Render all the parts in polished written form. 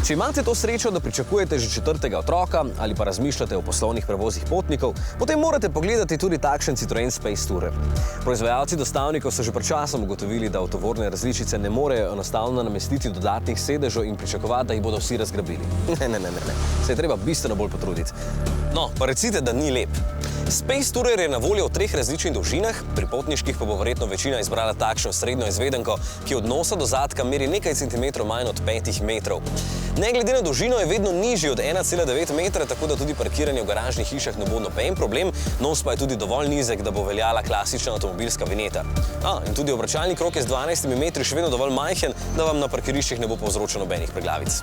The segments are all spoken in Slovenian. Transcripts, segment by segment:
Če imate to srečo, da pričakujete že 4. otroka ali pa razmišljate o poslovnih prevozih potnikov, potem morate pogledati tudi takšen Citroen Space Tourer. Proizvajalci dostavnikov so že pred časom ugotovili, da tovorne različice ne morejo enostavno namestiti dodatnih sedežev in pričakovati, da jih bodo vsi razgrabili. Ne. Se je treba bistveno bolj potruditi. No, pa recite, da ni lep. Space Tourer je na voljo v 3 različnih dolžinah, pri potniških pa bo verjetno večina izbrala takšno srednjo izvedenko, ki od nosa do zadka meri nekaj centimetrov manj od 5 metrov. Ne glede na dolžino je vedno nižji od 1,9 metra, tako da tudi parkiranje v garažnih hišah ne bo noben problem, nos pa je tudi dovolj nizek, da bo veljala klasična avtomobilska vinjeta. In tudi obračalni krog je z 12 metri še vedno dovolj majhen, da vam na parkiriščih ne bo povzročil nobenih preglavic.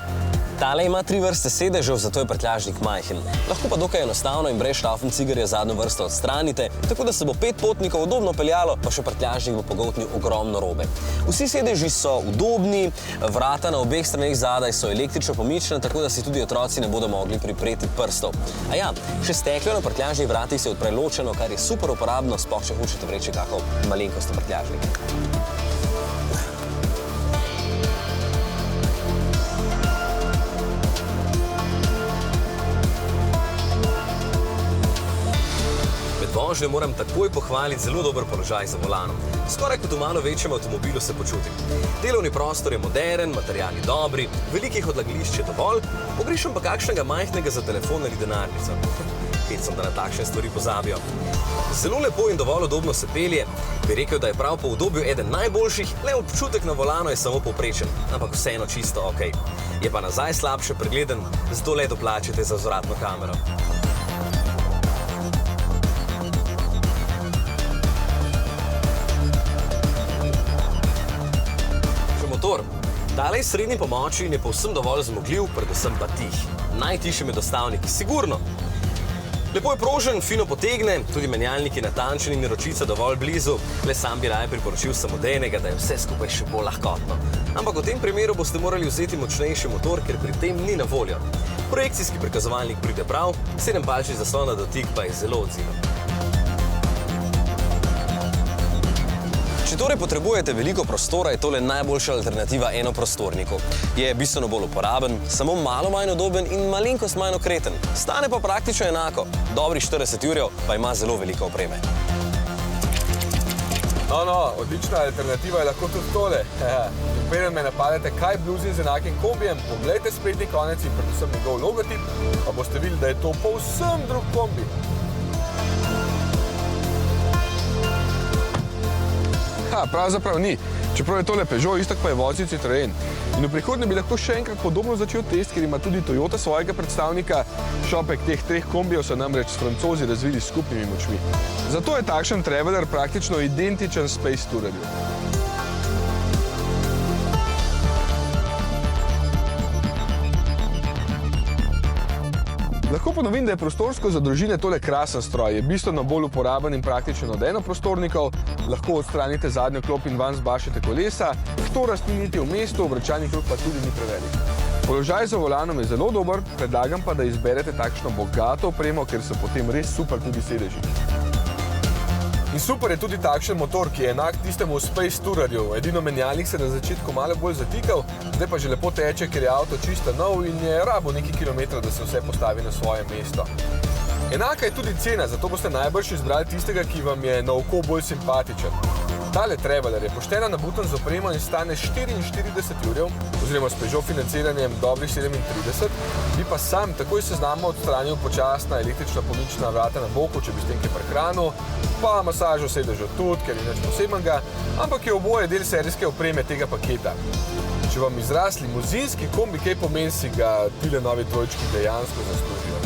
Tale ima 3 vrste sedežev, zato je prtljažnik majhen. Lahko pa dokaj enostavno in brez štaufencigerja zadnjo vrsto odstranite, tako da se bo 5 potnikov udobno peljalo, pa še prtljažnik bo pogoltnil ogromno robe. Vsi sedeži so udobni, vrata na obeh straneh zadaj so električno pomična, tako da si tudi otroci ne bodo mogli pripreti prstov. Še steklo na prtljažnih vratih se odpre ločeno, kar je super uporabno, sploh če hočete vreči kako malenkost prtljažnik. Vožnjo moram takoj pohvaliti zelo dober položaj za volanom. Skoraj kot v malo večjem avtomobilu se počutim. Delovni prostor je moderen, materiali dobri, velikih odlagališč je dovolj, pogrešam pa kakšnega majhnega za telefon ali denarnico. Hecam, da na takšne stvari pozabijo. Zelo lepo in dovolj udobno se pelje, bi rekel, da je prav po udobju eden najboljših, le občutek na volanu je samo povprečen, ampak vseeno čisto okej. Je pa nazaj slabše pregleden, zato le doplačite za vzvratno kamero. Tale je srednji pomoči in je povsem dovolj zmogljiv, predvsem pa tih. Najtišji med dostavniki, sigurno. Lepo je prožen, fino potegne, tudi menjalnik je natančen in ročica dovolj blizu, le sam bi raje priporočil samodejnega, da je vse skupaj še bolj lahkotno. Ampak v tem primeru boste morali vzeti močnejši motor, ker pri tem ni na voljo. Projekcijski prikazovalnik pride prav, 7-palčni zaslon na dotik pa je zelo odziven. Če torej potrebujete veliko prostora, je tole najboljša alternativa enoprostorniku. Je bistveno bolj uporaben, samo malo manj udoben in malenkost manj okreten. Stane pa praktično enako. Dobrih 40 jurjev pa ima zelo veliko opreme. Odlična alternativa je lahko tudi tole. Preden me napadete, kaj bluzim z enakim kombijem, poglejte spletni konec in predvsem njegov logotip, pa boste videli, da je to povsem drug kombi. Pravzaprav ni. Čeprav je tole Peugeot, istak pa je vozil Citroen. In v prihodnje bi lahko še enkrat podobno začel test, ker ima tudi Toyota svojega predstavnika. Šopek teh 3 kombijev so namreč s Francozi razvili s skupnimi močmi. Zato je takšen Traveler praktično identičen Space Tourerju. Lahko ponovim, da je prostorsko za družine tole krasen stroj, je bistveno bolj uporaben in praktičen od enoprostornikov, lahko odstranite zadnjo klop in vanj zbašete kolesa, to razplinite v mestu, obračalni krog pa tudi ni prevelik. Položaj za volanom je zelo dober, predlagam pa, da izberete takšno bogato opremo, ker so potem res super tudi sedeži. In super je tudi takšen motor, ki je enak tistemu Space Tourerju. Edino menjalnik se na začetku malo bolj zatikal, zdaj pa že lepo teče, ker je avto čisto nov in je rabo nekaj kilometrov, da se vse postavi na svoje mesto. Enaka je tudi cena, zato boste najbrž izbrali tistega, ki vam je na oko bolj simpatičen. Tale Traveler je pošteno nabutan z opremo in stane 44 jurjev, oziroma s Peugeot financiranjem dobrih 37, bi pa sam takoj seznama odstranil počasna električna pomična vrata na boku, če bi s tem kaj prehranil, pa masažo sedežev tudi, ker je nič posebenega, ampak je oboje del serijske opreme tega paketa. Če vam izraz limuzinski kombi kaj pomeni, si ga tile novi dvojčki dejansko zaslužijo.